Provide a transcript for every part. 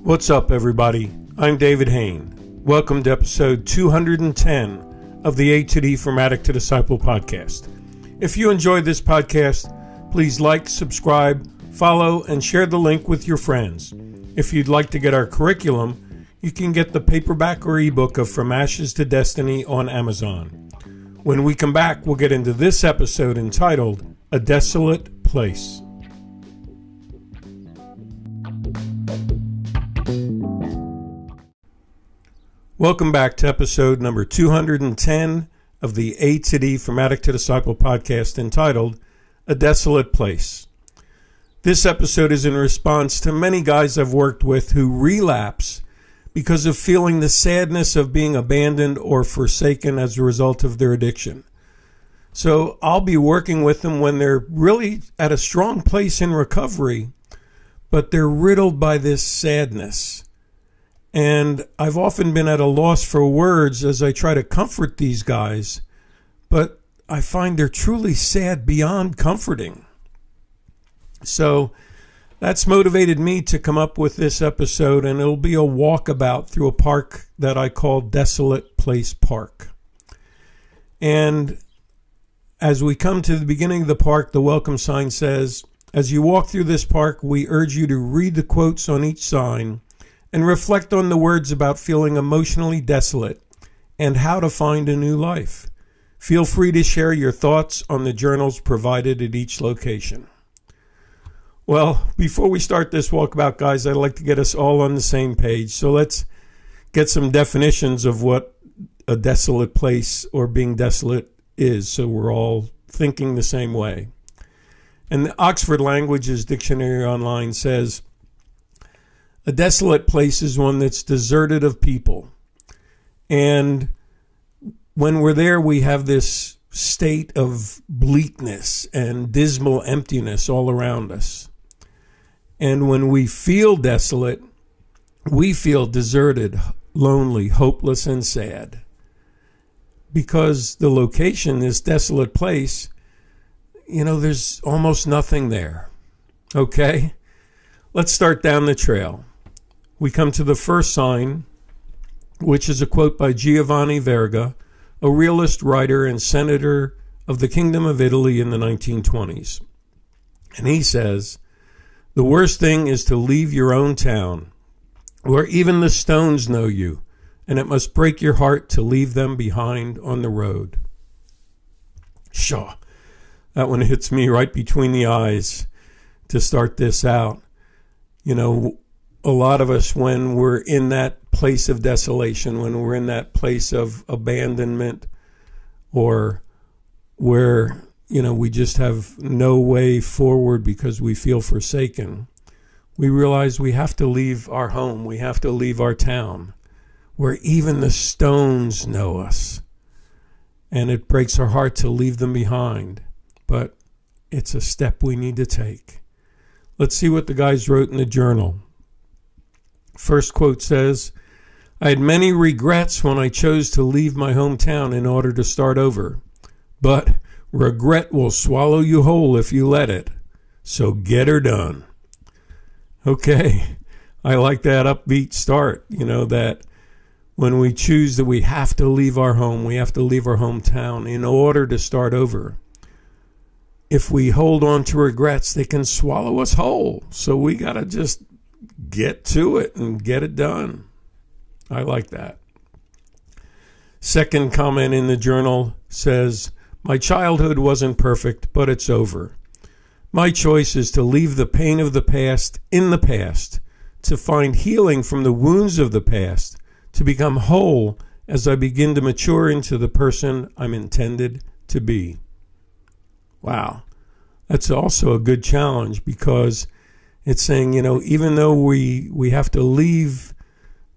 What's up, everybody? I'm David Hain. Welcome to episode 210 of the A to D From Addict to Disciple podcast. If you enjoyed this podcast, please like, subscribe, follow, and share the link with your friends. If you'd like to get our curriculum, you can get the paperback or ebook of From Ashes to Destiny on Amazon. When we come back, we'll get into this episode entitled A Desolate Place. Welcome back to episode number 210 of the A to D From Addict to Disciple podcast entitled A Desolate Place. This episode is in response to many guys I've worked with who relapse because of feeling the sadness of being abandoned or forsaken as a result of their addiction. So I'll be working with them when they're really at a strong place in recovery, but they're riddled by this sadness. And I've often been at a loss for words as I try to comfort these guys, but I find they're truly sad beyond comforting. So that's motivated me to come up with this episode, and it'll be a walkabout through a park that I call Desolate Place Park. And as we come to the beginning of the park, the welcome sign says, "As you walk through this park, we urge you to read the quotes on each sign and reflect on the words about feeling emotionally desolate and how to find a new life. Feel free to share your thoughts on the journals provided at each location." Well, before we start this walkabout, guys, I'd like to get us all on the same page. So let's get some definitions of what a desolate place or being desolate is, so we're all thinking the same way. And the Oxford Languages Dictionary Online says, "A desolate place is one that's deserted of people." And when we're there, we have this state of bleakness and dismal emptiness all around us. And when we feel desolate, we feel deserted, lonely, hopeless, and sad. Because the location, this desolate place, there's almost nothing there. Okay? Let's start down the trail. We come to the first sign, which is a quote by Giovanni Verga, a realist writer and senator of the Kingdom of Italy in the 1920s. And he says, "The worst thing is to leave your own town, where even the stones know you, and it must break your heart to leave them behind on the road." Shaw, that one hits me right between the eyes to start this out. A lot of us, when we're in that place of desolation, when we're in that place of abandonment, or where, we just have no way forward because we feel forsaken, we realize we have to leave our home, we have to leave our town, where even the stones know us. And it breaks our heart to leave them behind. But it's a step we need to take. Let's see what the guys wrote in the journal. First quote says, "I had many regrets when I chose to leave my hometown in order to start over. But regret will swallow you whole if you let it. So get her done." Okay, I like that upbeat start, that when we choose that we have to leave our home, we have to leave our hometown in order to start over. If we hold on to regrets, they can swallow us whole. So we got to just get to it and get it done. I like that. Second comment in the journal says, "My childhood wasn't perfect, but it's over. My choice is to leave the pain of the past in the past, to find healing from the wounds of the past, to become whole as I begin to mature into the person I'm intended to be." Wow. That's also a good challenge, because it's saying, even though we have to leave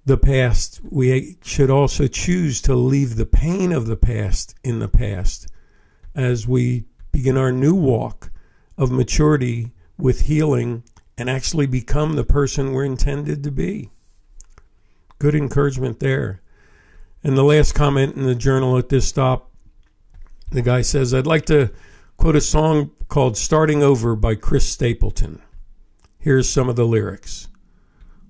the past, we should also choose to leave the pain of the past in the past as we begin our new walk of maturity with healing and actually become the person we're intended to be. Good encouragement there. And the last comment in the journal at this stop, the guy says, "I'd like to quote a song called 'Starting Over' by Chris Stapleton. Here's some of the lyrics.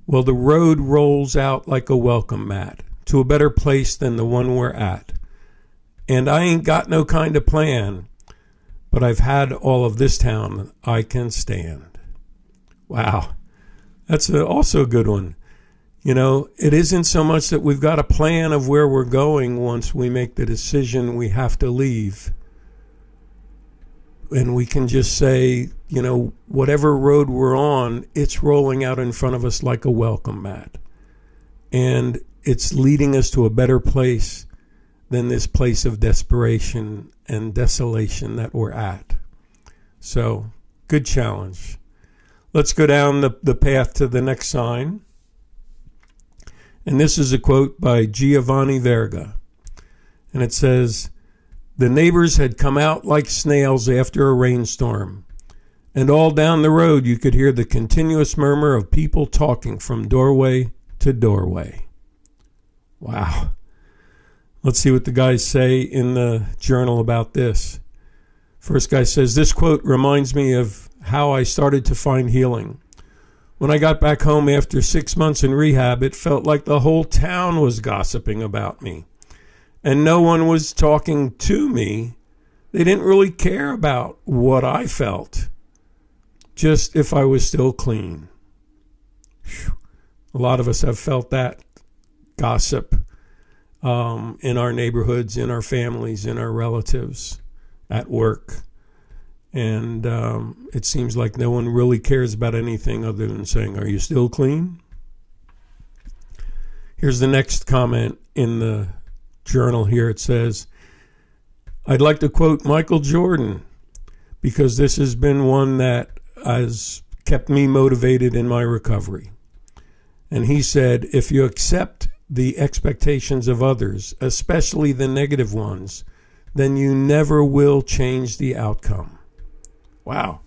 Well, the road rolls out like a welcome mat to a better place than the one we're at. And I ain't got no kind of plan, but I've had all of this town I can stand. Wow. That's also a good one. You know, it isn't so much that we've got a plan of where we're going once we make the decision we have to leave. And we can just say, you know, whatever road we're on, it's rolling out in front of us like a welcome mat. And it's leading us to a better place than this place of desperation and desolation that we're at. So, good challenge. Let's go down the path to the next sign. And this is a quote by Giovanni Verga. And it says, "The neighbors had come out like snails after a rainstorm, and all down the road you could hear the continuous murmur of people talking from doorway to doorway." Wow. Let's see what the guys say in the journal about this. First guy says, "This quote reminds me of how I started to find healing. When I got back home after 6 months in rehab, it felt like the whole town was gossiping about me. And no one was talking to me. They didn't really care about what I felt, just if I was still clean." Whew. A lot of us have felt that gossip in our neighborhoods, in our families, in our relatives, at work. And it seems like no one really cares about anything other than saying, "Are you still clean?" Here's the next comment in the journal here. It says, "I'd like to quote Michael Jordan because this has been one that has kept me motivated in my recovery." And he said, "If you accept the expectations of others, especially the negative ones, then you never will change the outcome." Wow.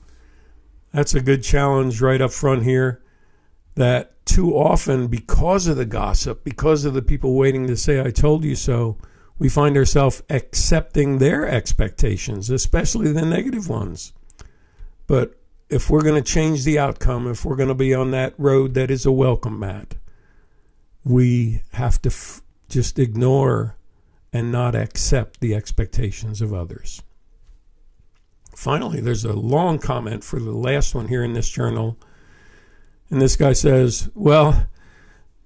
That's a good challenge right up front here, that too often, because of the gossip, because of the people waiting to say, "I told you so," we find ourselves accepting their expectations, especially the negative ones. But if we're going to change the outcome, if we're going to be on that road that is a welcome mat, we have to just ignore and not accept the expectations of others. Finally, there's a long comment for the last one here in this journal. And this guy says, "Well,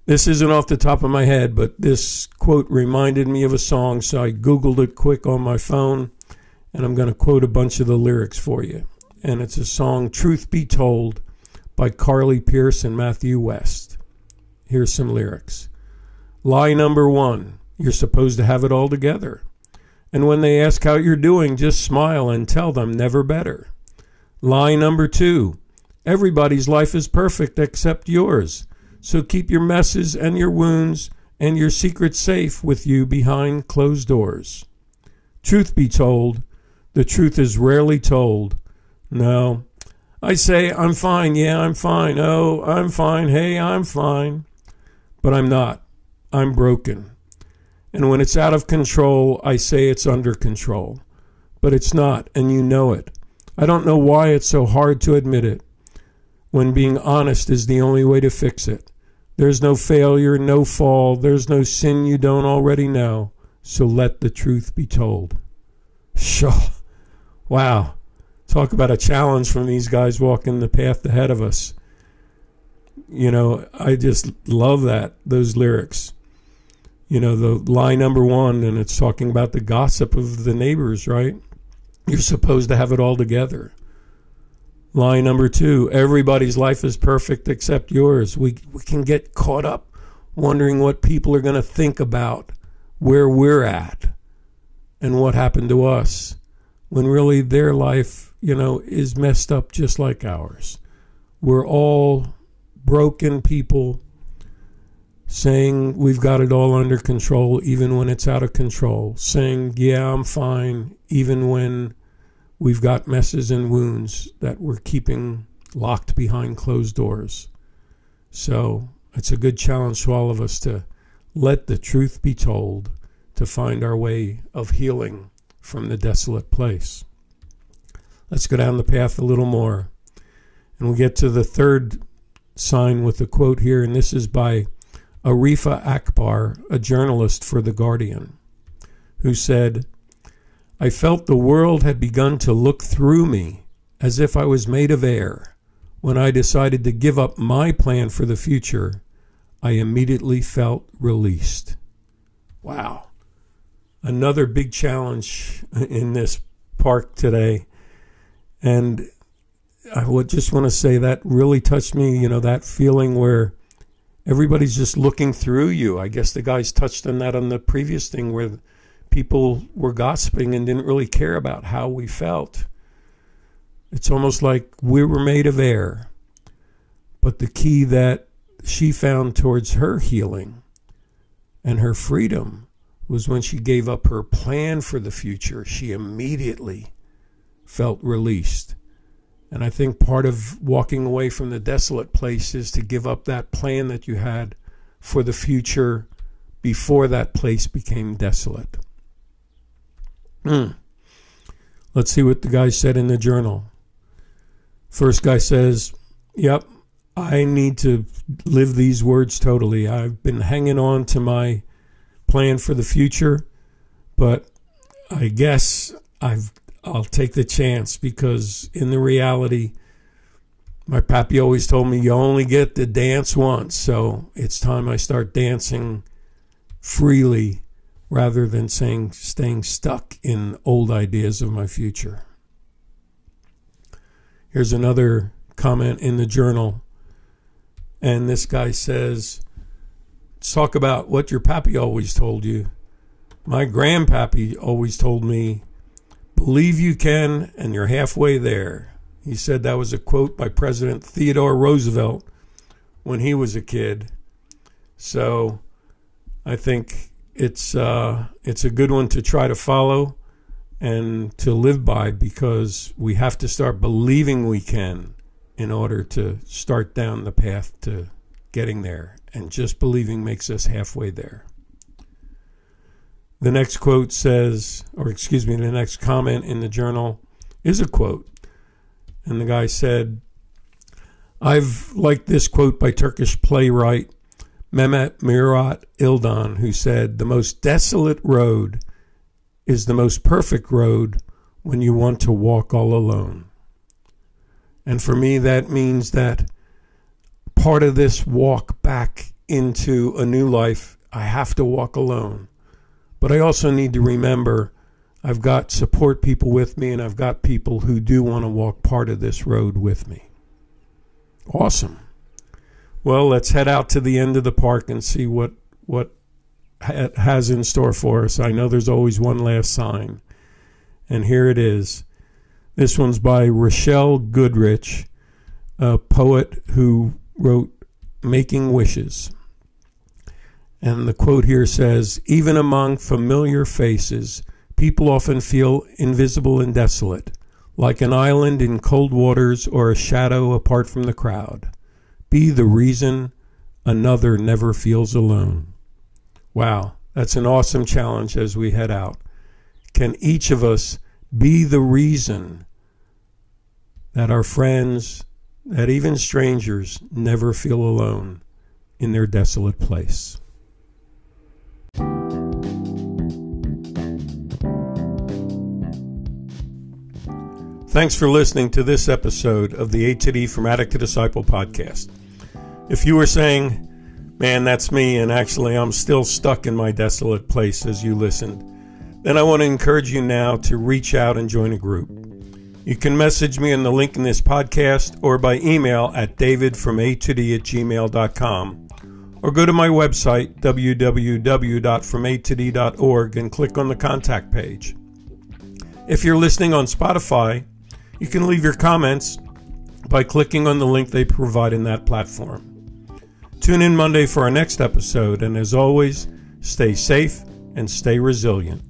this isn't off the top of my head, but this quote reminded me of a song, so I Googled it quick on my phone, and I'm going to quote a bunch of the lyrics for you. And it's a song, Truth Be Told, by Carly Pearce and Matthew West. Here's some lyrics. "Lie number one, you're supposed to have it all together. And when they ask how you're doing, just smile and tell them never better. Lie number two, everybody's life is perfect except yours. So keep your messes and your wounds and your secrets safe with you behind closed doors. Truth be told, the truth is rarely told. No, I say I'm fine, yeah, I'm fine. Oh, I'm fine, hey, I'm fine. But I'm not. I'm broken. And when it's out of control, I say it's under control. But it's not, and you know it. I don't know why it's so hard to admit it, when being honest is the only way to fix it. There's no failure, no fall. There's no sin you don't already know. So let the truth be told." Sure. Wow. Talk about a challenge from these guys walking the path ahead of us. You know, I just love those lyrics. You know, the lie number one, and it's talking about the gossip of the neighbors, right? You're supposed to have it all together. Lie number two, everybody's life is perfect except yours. We can get caught up wondering what people are going to think about where we're at and what happened to us, when really their life, you know, is messed up just like ours. We're all broken people saying we've got it all under control even when it's out of control, saying, yeah, I'm fine, even when we've got messes and wounds that we're keeping locked behind closed doors. So it's a good challenge to all of us to let the truth be told, to find our way of healing from the desolate place. Let's go down the path a little more, and we'll get to the third sign with a quote here, and this is by Arifa Akbar, a journalist for The Guardian, who said, "I felt the world had begun to look through me as if I was made of air. When I decided to give up my plan for the future, I immediately felt released." Wow. Another big challenge in this park today. And I would just want to say that really touched me, that feeling where everybody's just looking through you. I guess the guys touched on that on the previous thing where people were gossiping and didn't really care about how we felt. It's almost like we were made of air. But the key that she found towards her healing and her freedom was when she gave up her plan for the future, she immediately felt released. And I think part of walking away from the desolate place is to give up that plan that you had for the future before that place became desolate. Let's see what the guy said in the journal. First guy says, "Yep, I need to live these words totally. I've been hanging on to my plan for the future, but I guess I'll take the chance, because in the reality, my pappy always told me you only get to dance once, so it's time I start dancing freely rather than staying stuck in old ideas of my future." Here's another comment in the journal, and this guy says, "Let's talk about what your pappy always told you. My grandpappy always told me, believe you can, and you're halfway there." He said that was a quote by President Theodore Roosevelt when he was a kid. So I think it's a good one to try to follow and to live by, because we have to start believing we can in order to start down the path to getting there. And just believing makes us halfway there. The next quote says, the next comment in the journal is a quote. And the guy said, "I've liked this quote by Turkish playwright Mehmet Murat Ildan, who said, 'The most desolate road is the most perfect road when you want to walk all alone.'" And for me, that means that part of this walk back into a new life, I have to walk alone. But I also need to remember I've got support people with me, and I've got people who do want to walk part of this road with me. Awesome. Well, let's head out to the end of the park and see what it has in store for us. I know there's always one last sign. And here it is. This one's by Rochelle Goodrich, a poet who wrote Making Wishes. And the quote here says, "Even among familiar faces, people often feel invisible and desolate, like an island in cold waters or a shadow apart from the crowd. Be the reason another never feels alone." Wow, that's an awesome challenge as we head out. Can each of us be the reason that our friends, that even strangers, never feel alone in their desolate place? Thanks for listening to this episode of the A to D From Addict to Disciple podcast. If you were saying, "Man, that's me, and actually I'm still stuck in my desolate place," as you listened, then I want to encourage you now to reach out and join a group. You can message me on the link in this podcast or by email at davidfromatod@gmail.com, or go to my website, www.fromatod.org, and click on the contact page. If you're listening on Spotify, you can leave your comments by clicking on the link they provide in that platform. Tune in Monday for our next episode, and as always, stay safe and stay resilient.